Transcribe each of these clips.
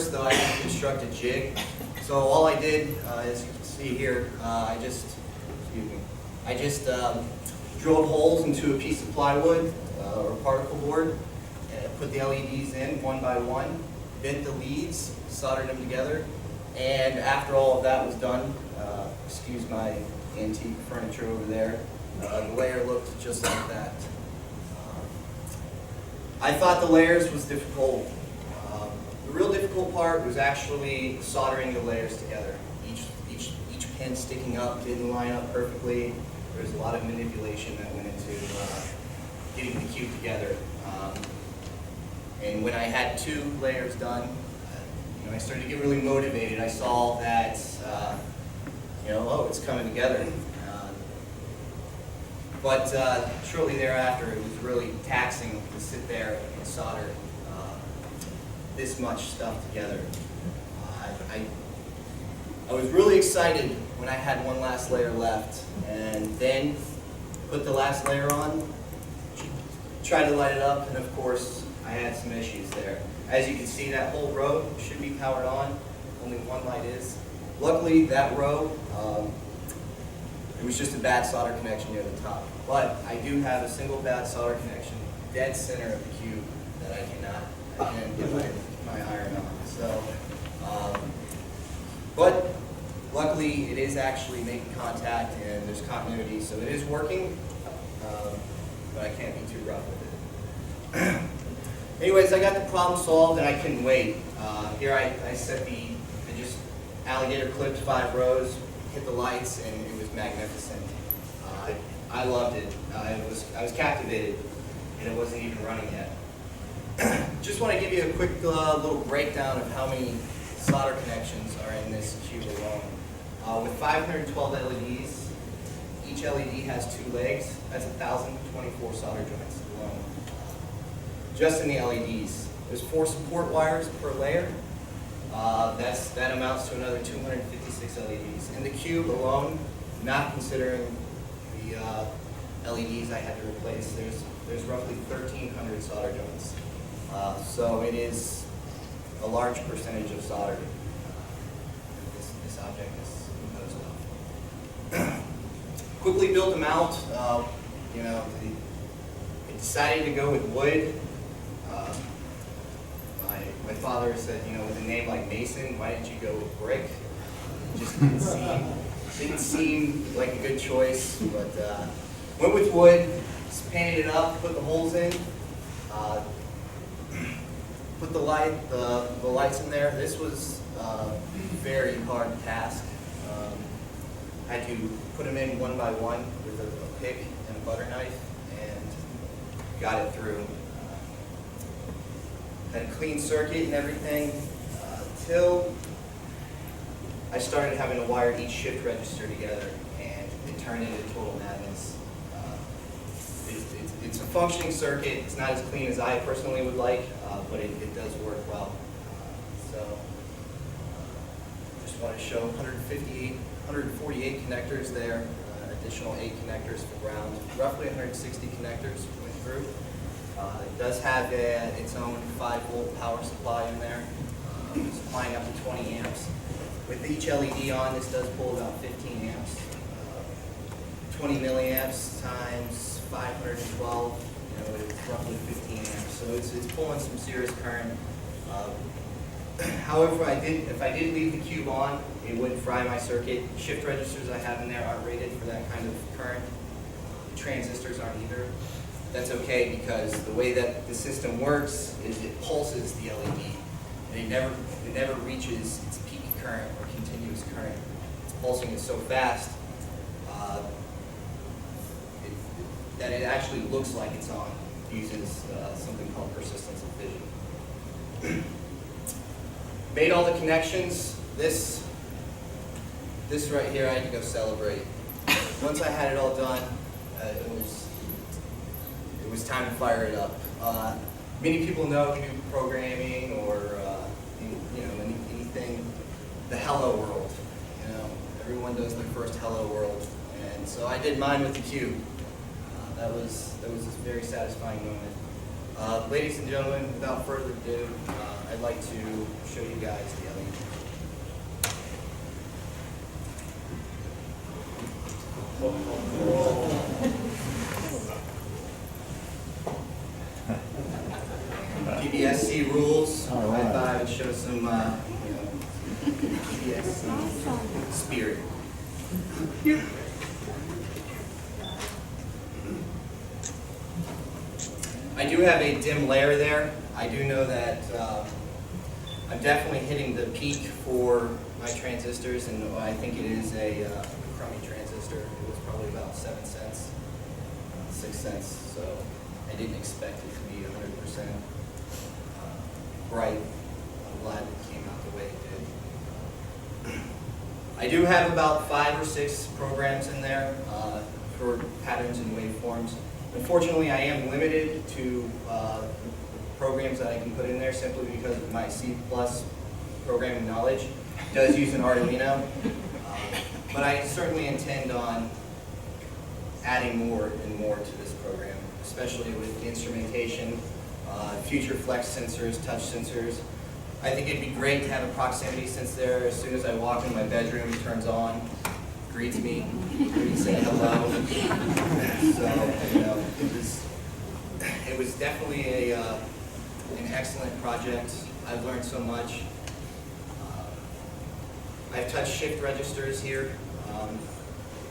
first, though, I had to construct a jig. So all I did, as you can see here, I just drilled holes into a piece of plywood or particle board, and put the LEDs in one by one, bent the leads, soldered them together, and after all of that was done, excuse my antique furniture over there, the layer looked just like that. I thought the layers was difficult. The real difficult part was actually soldering the layers together. Each pin sticking up didn't line up perfectly. There was a lot of manipulation that went into getting the cube together. And when I had 2 layers done, I started to get really motivated. I saw that, oh, it's coming together. But shortly thereafter, it was really taxing to sit there and solder this much stuff together. I was really excited when I had one last layer left, and then put the last layer on, tried to light it up, and of course, I had some issues there. As you can see, that whole row should be powered on, only one light is. Luckily, that row, it was just a bad solder connection near the top. But I do have a single bad solder connection, dead center of the cube, that I can't get my iron on. So, but luckily it is actually making contact and there's continuity, so it is working, but I can't be too rough with it. Anyways, I got the problem solved and I couldn't wait. Here I set I just alligator clipped 5 rows, hit the lights, and it was magnificent. I loved it. I was captivated, and it wasn't even running yet. Just want to give you a quick little breakdown of how many solder connections are in this cube alone. With 512 LEDs, each LED has 2 legs. That's 1,024 solder joints alone. Just in the LEDs. There's 4 support wires per layer. That amounts to another 256 LEDs. In the cube alone, not considering the LEDs I had to replace, there's roughly 1,300 solder joints. So it is a large percentage of solder this object is composed of. Quickly built them out. I decided to go with wood. My father said, with a name like Mason, why didn't you go with brick? It just didn't seem like a good choice, but went with wood, just painted it up, put the holes in, put the lights in there. This was a very hard task. I had to put them in one by one with a pick and a butter knife, and got it through. Had a clean circuit and everything until I started having to wire each shift register together, and it turned into total madness. It's a functioning circuit. It's not as clean as I personally would like, but it does work well. Just want to show 148 connectors there, additional 8 connectors for ground, roughly 160 connectors went through. It does have its own 5-volt power supply in there, supplying up to 20 amps. With each LED on, this does pull about 15 amps. 20 milliamps times 512, it's roughly 15 amps. So it's pulling some serious current. However, if I did leave the cube on, it would fry my circuit. Shift registers I have in there aren't rated for that kind of current. The transistors aren't either. That's okay, because the way that the system works is it pulses the LED, and it never reaches its peak current or continuous current. It's pulsing it so fast that it actually looks like it's on. It uses something called persistence of vision. Made all the connections. This right here, I had to go celebrate. Once I had it all done, it was time to fire it up. Many people know who do programming or anything, the hello world. Everyone does their first hello world, and so I did mine with the cube. That was a very satisfying moment. Ladies and gentlemen, without further ado, I'd like to show you guys the LED. PBSC rules. I thought I would show some PBSC spirit. I do have a dim layer there. I do know that I'm definitely hitting the peak for my transistors, and I think it is a crummy transistor. It was probably about 7 cents, 6 cents, so I didn't expect it to be 100% bright. I'm glad it came out the way it did. I do have about 5 or 6 programs in there for patterns and waveforms. Unfortunately, I am limited to programs that I can put in there simply because of my C+ programming knowledge. It does use an Arduino, but I certainly intend on adding more and more to this program, especially with the instrumentation, future flex sensors, touch sensors. I think it'd be great to have a proximity sensor. As soon as I walk in my bedroom, it turns on, greets me, saying hello. So, you know, it was definitely an excellent project. I've learned so much. I've touched shift registers here,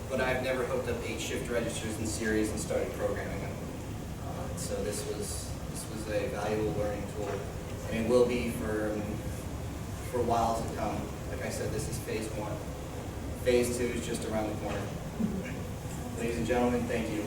but I've never hooked up 8 shift registers in series and started programming them. So this was a valuable learning tool, and it will be for a while to come. Like I said, this is phase 1. Phase 2 is just around the corner. Ladies and gentlemen, thank you.